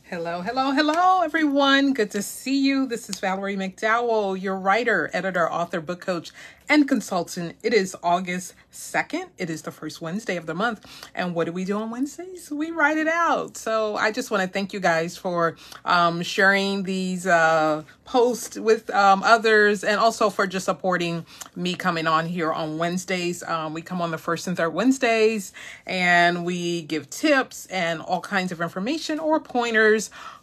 Hello, hello, hello, everyone. Good to see you. This is Valerie McDowell, your writer, editor, author, book coach, and consultant. It is August 2nd. It is the first Wednesday of the month. And what do we do on Wednesdays? We write it out. So I just want to thank you guys for sharing these posts with others, and also for just supporting me coming on here on Wednesdays. We come on the first and third Wednesdays, and we give tips and all kinds of information or pointers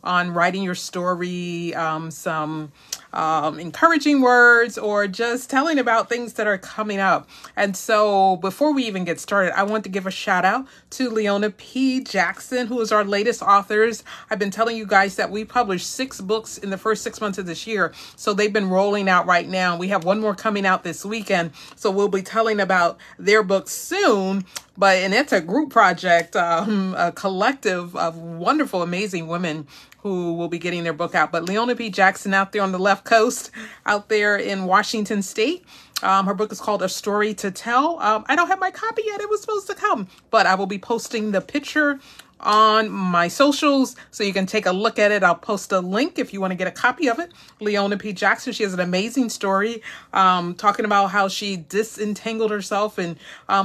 on writing your story, some encouraging words, or just telling about things that are coming up. And so before we even get started, I want to give a shout out to Leona P. Jackson, who is our latest authors. I've been telling you guys that we published 6 books in the first 6 months of this year. So they've been rolling out right now. We have one more coming out this weekend. So we'll be telling about their book soon. And it's a group project, a collective of wonderful, amazing women who will be getting their book out. But Leona P. Jackson out there on the left coast, out there in Washington State. Her book is called A Story to Tell. I don't have my copy yet. It was supposed to come, but I will be posting the picture on my socials so you can take a look at it. I'll post a link if you want to get a copy of it. Leona P. Jackson, she has an amazing story talking about how she disentangled herself and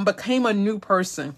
became a new person.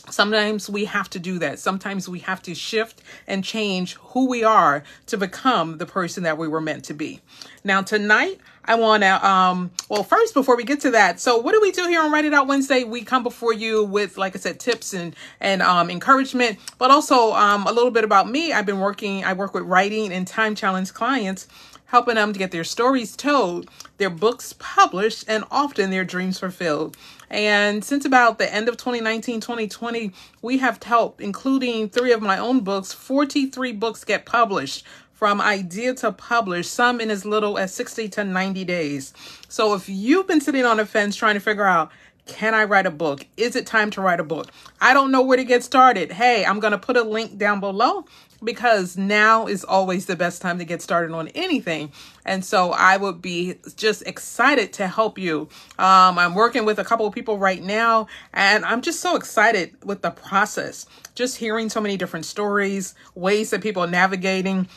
Sometimes we have to do that. Sometimes we have to shift and change who we are to become the person that we were meant to be. Now, tonight, I want to, first, before we get to that, so what do we do here on Write It Out Wednesday? We come before you with, like I said, tips and encouragement, but also a little bit about me. I work with writing and time challenge clients, helping them to get their stories told, their books published, and often their dreams fulfilled. And since about the end of 2019, 2020, we have helped, including 3 of my own books, 43 books get published from idea to publish, some in as little as 60 to 90 days. So if you've been sitting on the fence trying to figure out, can I write a book? Is it time to write a book? I don't know where to get started. Hey, I'm going to put a link down below, because now is always the best time to get started on anything. And so I would be just excited to help you. I'm working with a couple of people right now, and I'm just so excited with the process. Just hearing so many different stories, ways that people are navigating.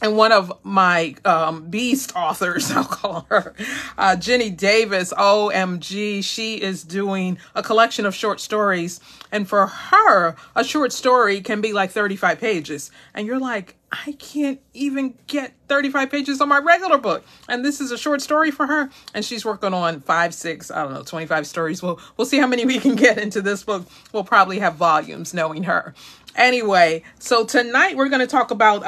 And one of my beast authors, I'll call her, Jenny Davis, OMG, she is doing a collection of short stories. And for her, a short story can be like 35 pages. And you're like, I can't even get 35 pages on my regular book. And this is a short story for her. And she's working on 5, 6, 25 stories. We'll see how many we can get into this book. We'll probably have volumes knowing her. Anyway, so tonight we're going to talk about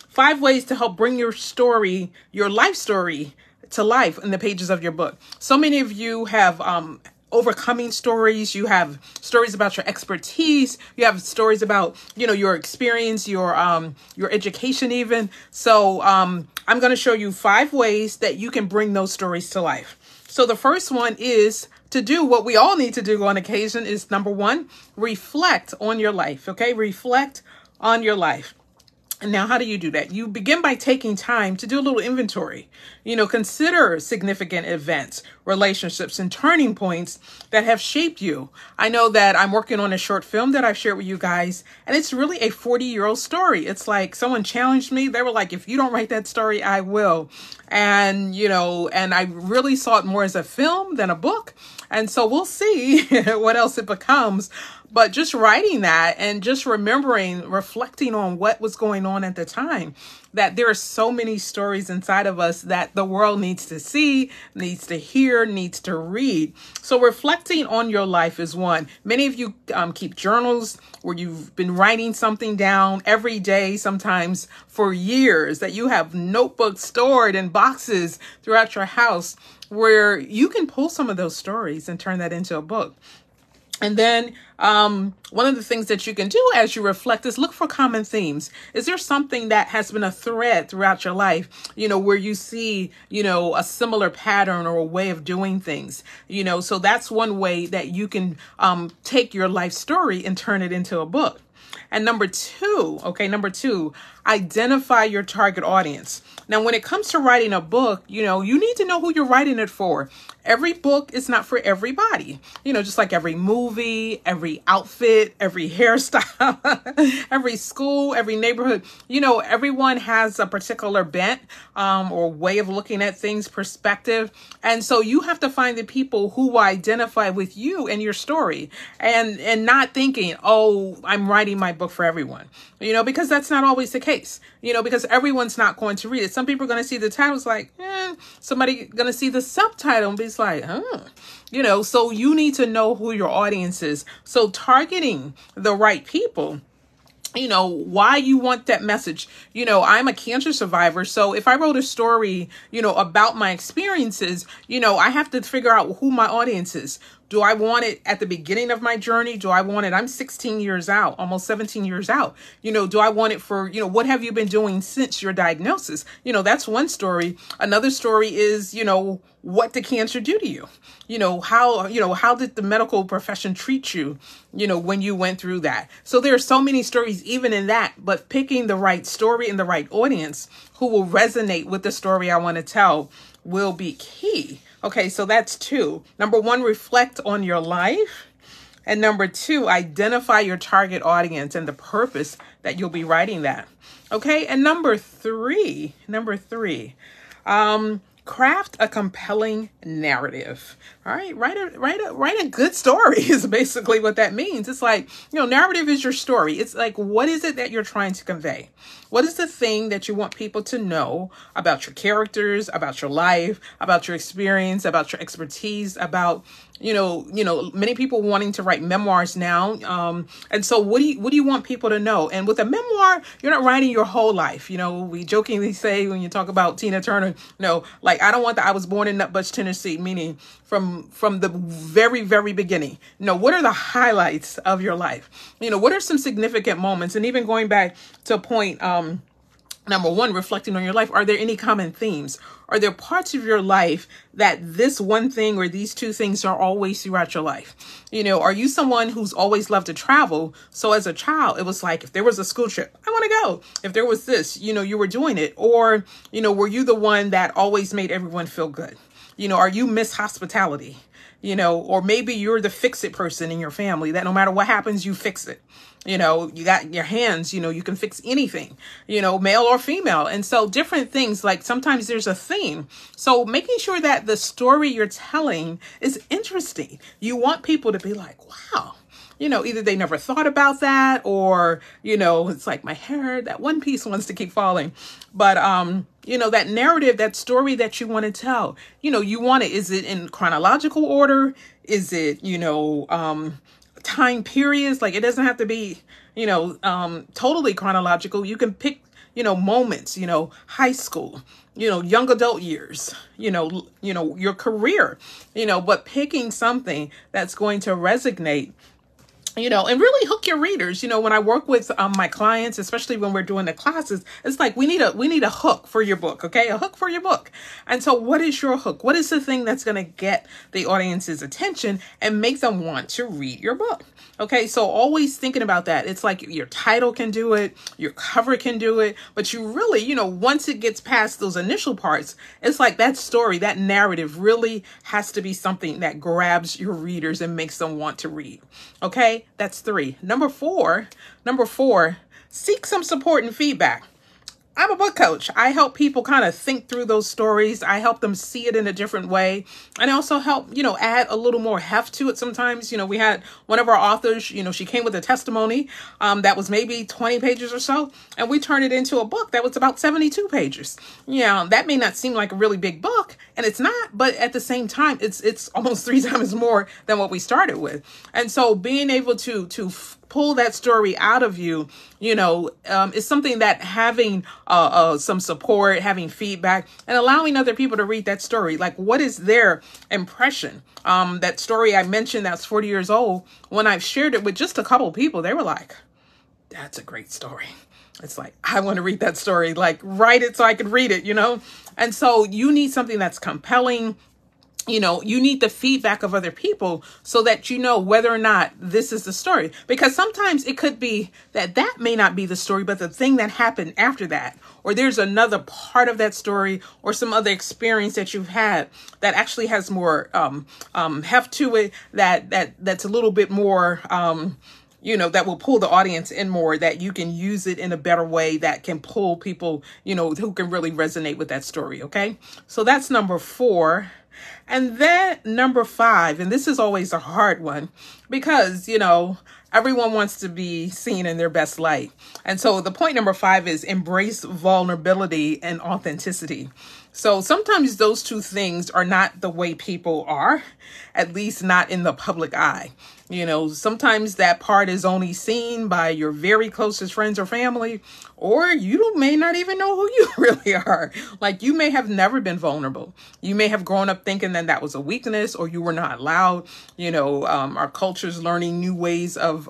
5 ways to help bring your story, your life story, to life in the pages of your book. So many of you have overcoming stories. You have stories about your expertise. You have stories about, your experience, your education even. So I'm going to show you 5 ways that you can bring those stories to life. So the first one is to do what we all need to do on occasion is, number 1, reflect on your life. Okay. Reflect on your life. And now, how do you do that? You begin by taking time to do a little inventory. Consider significant events, relationships, and turning points that have shaped you. I know that I'm working on a short film that I've shared with you guys, and it's really a 40-year-old story. It's like someone challenged me. They were like, if you don't write that story, I will. And, and I really saw it more as a film than a book. And so we'll see what else it becomes. But just writing that and just reflecting on what was going on at the time, that there are so many stories inside of us that the world needs to see, needs to hear, needs to read. So reflecting on your life is one. Many of you keep journals where you've been writing something down every day, sometimes for years, that you have notebooks stored in boxes throughout your house where you can pull some of those stories and turn that into a book. And then one of the things that you can do as you reflect is look for common themes. Is there something that has been a thread throughout your life, where you see, a similar pattern or a way of doing things, so that's one way that you can take your life story and turn it into a book. And number two, identify your target audience. Now, when it comes to writing a book, you need to know who you're writing it for. Every book is not for everybody. Just like every movie, every outfit, every hairstyle, every school, every neighborhood, everyone has a particular bent or way of looking at things, perspective. And so you have to find the people who will identify with you and your story, and not thinking, oh, I'm writing my book for everyone, because that's not always the case, because everyone's not going to read it. Some people are going to see the titles like, somebody going to see the subtitle and be like, so you need to know who your audience is. So targeting the right people, why you want that message. I'm a cancer survivor. So if I wrote a story, about my experiences, I have to figure out who my audience is. Do I want it at the beginning of my journey? Do I want it? I'm 16 years out, almost 17 years out. Do I want it for, what have you been doing since your diagnosis? That's one story. Another story is, what did cancer do to you? How did the medical profession treat you, when you went through that? So there are so many stories even in that, but picking the right story and the right audience who will resonate with the story I want to tell will be key. Okay, so that's two. Number one, reflect on your life. And number two, identify your target audience and the purpose that you'll be writing that. Okay, and number three, craft a compelling narrative. All right, write a good story is basically what that means. It's like, narrative is your story. It's like, what is it that you're trying to convey? What is the thing that you want people to know about your characters, about your life, about your experience, about your expertise, about, many people wanting to write memoirs now. And so what do you want people to know? And with a memoir, you're not writing your whole life. We jokingly say when you talk about Tina Turner, I don't want I was born in Nutbush, Tennessee, meaning from the very, very beginning. What are the highlights of your life? What are some significant moments? And even going back to point, number one, reflecting on your life. Are there any common themes? Are there parts of your life that this one thing or these two things are always throughout your life? Are you someone who's always loved to travel? So as a child, it was like, if there was a school trip, I want to go. If there was this, you were doing it. Or, were you the one that always made everyone feel good? Are you Miss Hospitality? Or maybe you're the fix-it person in your family that no matter what happens, you fix it. You got your hands, you can fix anything, male or female. And so different things, like sometimes there's a theme. So making sure that the story you're telling is interesting. You want people to be like, wow, either they never thought about that or, it's like my hair, that one piece wants to keep falling. But, that narrative, that story that you want to tell, you want it. Is it in chronological order? Is it, time periods? Like it doesn't have to be, totally chronological. You can pick, moments, high school, young adult years, your career, but picking something that's going to resonate, and really hook your readers. When I work with my clients, especially when we're doing the classes, it's like we need a hook for your book, okay? A hook for your book. And so what is your hook? What is the thing that's going to get the audience's attention and make them want to read your book? Okay, so always thinking about that. It's like your title can do it, your cover can do it, but you really, once it gets past those initial parts, it's like that story, that narrative really has to be something that grabs your readers and makes them want to read. Okay, that's three. Number four, seek some support and feedback. I'm a book coach. I help people kind of think through those stories. I help them see it in a different way. And I also help, add a little more heft to it sometimes. We had one of our authors, she came with a testimony that was maybe 20 pages or so. And we turned it into a book that was about 72 pages. That may not seem like a really big book, and it's not. But at the same time, it's almost 3 times more than what we started with. And so being able to pull that story out of you, is something that having some support, having feedback, and allowing other people to read that story. Like, what is their impression? That story I mentioned that's 40 years old, when I've shared it with just a couple people, they were like, that's a great story. It's like, I want to read that story, like write it so I can read it, And so you need something that's compelling, you need the feedback of other people so that you know whether or not this is the story. Because sometimes it could be that may not be the story, but the thing that happened after that, or there's another part of that story or some other experience that you've had that actually has more heft to it, that's a little bit more that will pull the audience in more, that you can use it in a better way that can pull people, who can really resonate with that story. Okay. So that's number 4. And then number 5, and this is always a hard one because, everyone wants to be seen in their best light. And so the point number 5 is embrace vulnerability and authenticity. So sometimes those two things are not the way people are, at least not in the public eye. Sometimes that part is only seen by your very closest friends or family, or you may not even know who you really are. Like, you may have never been vulnerable. You may have grown up thinking that was a weakness, or you were not allowed. Our culture's learning new ways of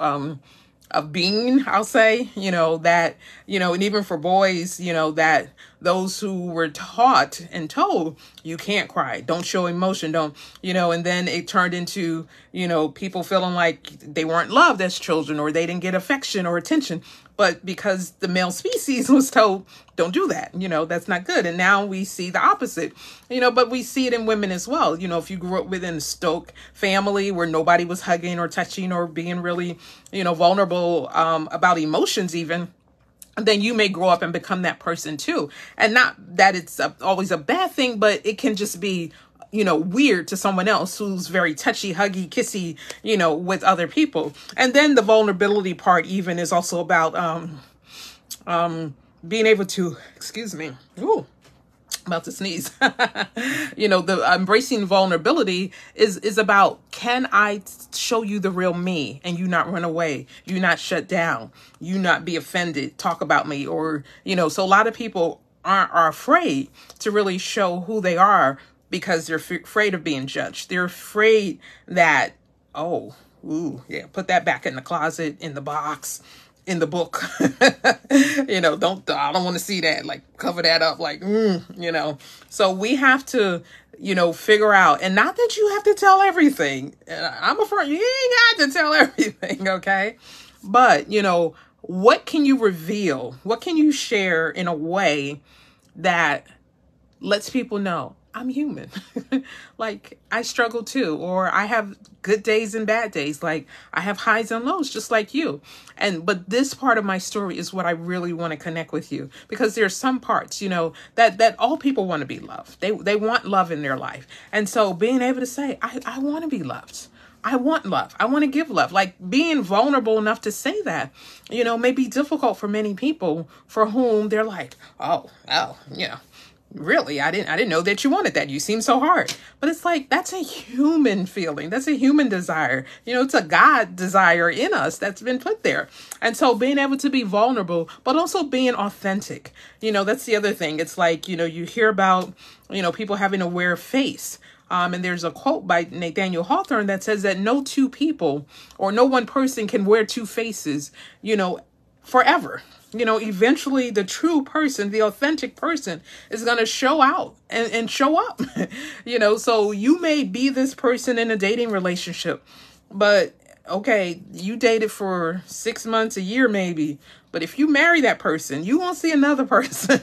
being, I'll say, that, and even for boys, that those who were taught and told, you can't cry, don't show emotion, don't, and then it turned into, people feeling like they weren't loved as children, or they didn't get affection or attention. But because the male species was told, don't do that, that's not good. And now we see the opposite, but we see it in women as well. If you grew up within a Stoic family where nobody was hugging or touching or being really, vulnerable about emotions even, then you may grow up and become that person too. And not that it's always a bad thing, but it can just be weird to someone else who's very touchy, huggy, kissy, with other people. And then the vulnerability part even is also about being able to, excuse me, about to sneeze. The embracing vulnerability is about, can I show you the real me and you not run away, you not shut down, you not be offended, talk about me, or, so a lot of people are afraid to really show who they are because they're afraid of being judged. They're afraid that, put that back in the closet, in the box, in the book. I don't want to see that, like, cover that up, like, So we have to, figure out, and not that you have to tell everything. I'm afraid you ain't got to tell everything, okay? But, what can you reveal? What can you share in a way that lets people know I'm human? Like, I struggle too, or I have good days and bad days. Like, I have highs and lows just like you. But this part of my story is what I really want to connect with you, because there's some parts, that all people want to be loved. They want love in their life. And so being able to say, I want to be loved. I want love. I want to give love. Like, being vulnerable enough to say that, may be difficult for many people for whom they're like, really, I didn't know that you wanted that. You seem so hard. But it's like, that's a human feeling. That's a human desire. It's a God desire in us that's been put there. And so being able to be vulnerable, but also being authentic, that's the other thing. It's like, you hear about, people having to wear a face. And there's a quote by Nathaniel Hawthorne that says that no two people or no one person can wear two faces, forever. Eventually the true person, the authentic person, is going to show out and show up. So you may be this person in a dating relationship, but okay, you dated for 6 months, a year maybe, but if you marry that person, you won't see another person.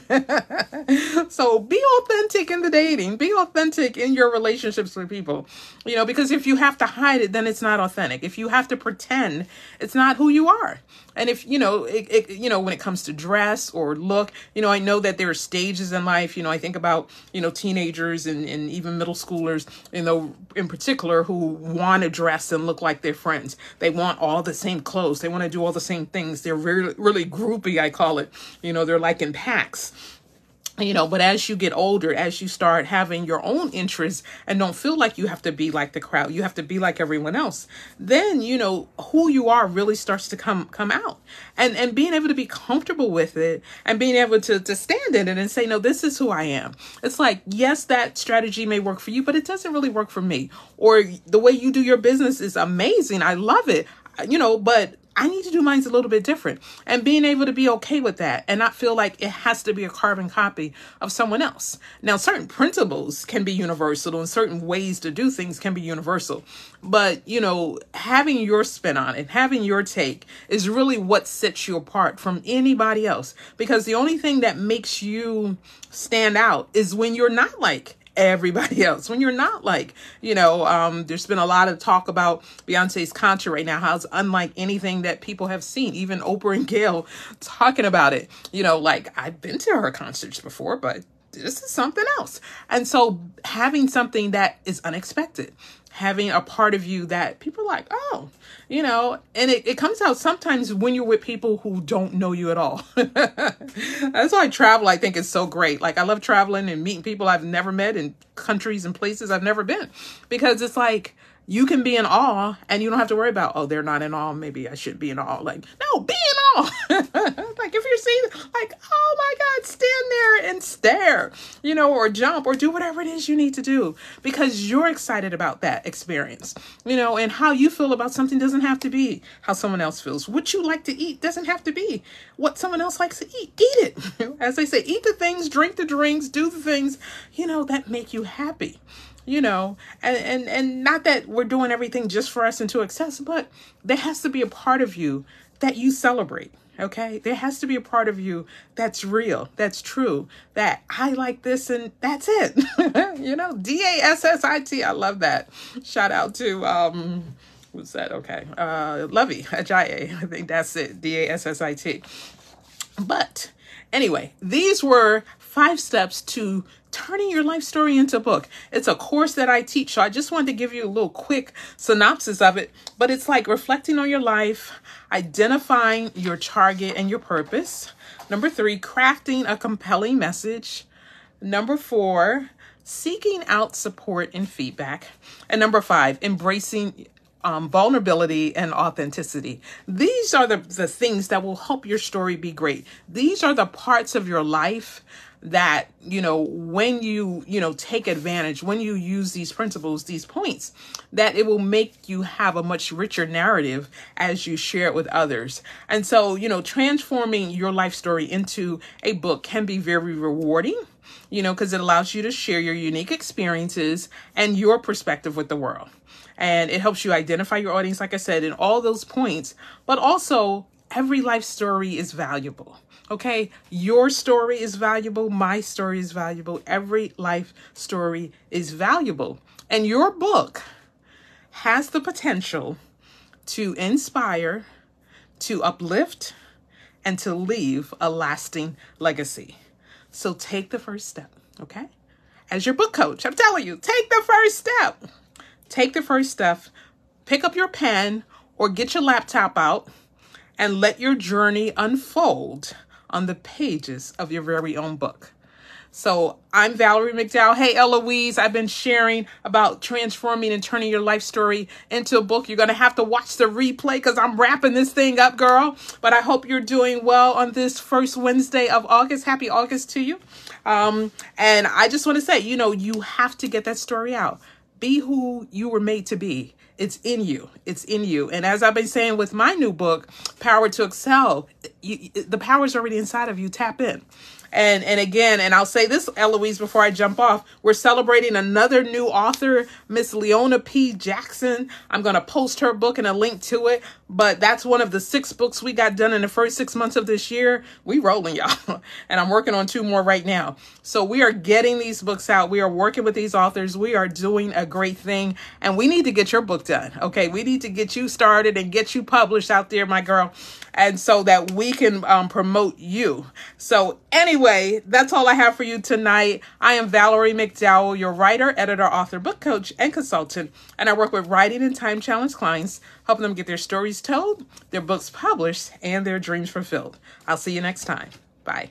So be authentic in the dating, be authentic in your relationships with people, because if you have to hide it, then it's not authentic. If you have to pretend, it's not who you are. And if, when it comes to dress or look, I know that there are stages in life, I think about, teenagers and even middle schoolers, in particular, who want to dress and look like their friends. They want all the same clothes. They want to do all the same things. They're really, really groupie, I call it. They're like in packs. But as you get older, as you start having your own interests and don't feel like you have to be like the crowd, you have to be like everyone else, then, who you are really starts to come out, and being able to be comfortable with it and being able to stand in it and say, no, this is who I am. It's like, yes, that strategy may work for you, but it doesn't really work for me. Or the way you do your business is amazing. I love it, but I need to do mine a little bit different, and being able to be okay with that and not feel like it has to be a carbon copy of someone else. Now, certain principles can be universal and certain ways to do things can be universal, but having your spin on it, having your take is really what sets you apart from anybody else, because the only thing that makes you stand out is when you're not like everybody else, when you're not like, there's been a lot of talk about Beyonce's concert right now, how it's unlike anything that people have seen, even Oprah and Gail talking about it, like I've been to her concerts before, but this is something else. And so having something that is unexpected, having a part of you that people are like, oh, and it comes out sometimes when you're with people who don't know you at all. That's why travel, I think, is so great. Like, I love traveling and meeting people I've never met in countries and places I've never been, because it's like, you can be in awe and you don't have to worry about, oh, they're not in awe, maybe I should be in awe. Like, no, be in awe. Like, if you're seeing, like, oh my God, stand there and stare, or jump or do whatever it is you need to do, because you're excited about that experience, and how you feel about something doesn't have to be how someone else feels. What you like to eat doesn't have to be what someone else likes to eat. Eat it. As they say, eat the things, drink the drinks, do the things, that make you happy. And not that we're doing everything just for us and to excess, but there has to be a part of you that you celebrate. Okay. There has to be a part of you that's real, that's true, that I like this and that's it. DASSIT. I love that. Shout out to, who's that? Okay. Lovey Ajayi. I think that's it. DASSIT. But anyway, these were 5 steps to turning your life story into a book. It's a course that I teach, so I just wanted to give you a little quick synopsis of it, but it's like reflecting on your life, identifying your target and your purpose. Number 3, crafting a compelling message. Number 4, seeking out support and feedback. And number 5, embracing vulnerability and authenticity. These are the things that will help your story be great. These are the parts of your life that, when you, take advantage, when you use these principles, these points, that it will make you have a much richer narrative as you share it with others. And so, transforming your life story into a book can be very rewarding, because it allows you to share your unique experiences and your perspective with the world. And it helps you identify your audience, like I said, in all those points, but also every life story is valuable. Okay. Your story is valuable. My story is valuable. Every life story is valuable. And your book has the potential to inspire, to uplift, and to leave a lasting legacy. So take the first step. Okay. As your book coach, I'm telling you, take the first step. Take the first step, pick up your pen or get your laptop out and let your journey unfold on the pages of your very own book. So I'm Valerie McDowell. Hey, Eloise, I've been sharing about transforming and turning your life story into a book. You're going to have to watch the replay because I'm wrapping this thing up, girl. But I hope you're doing well on this first Wednesday of August. Happy August to you. And I just want to say, you have to get that story out. Be who you were made to be. It's in you. It's in you. And as I've been saying with my new book, Power to Excel, the power is already inside of you. Tap in. And again, and I'll say this, Eloise, before I jump off, we're celebrating another new author, Miss Leona P. Jackson. I'm going to post her book and a link to it. But that's one of the 6 books we got done in the first 6 months of this year. We rolling, y'all. And I'm working on 2 more right now. So we are getting these books out. We are working with these authors. We are doing a great thing. And we need to get your book done. Okay, we need to get you started and get you published out there, my girl. And so that we can promote you. So anyway, that's all I have for you tonight. I am Valerie McDowell, your writer, editor, author, book coach, and consultant. And I work with writing and time challenge clients, helping them get their stories told, their books published, and their dreams fulfilled. I'll see you next time. Bye.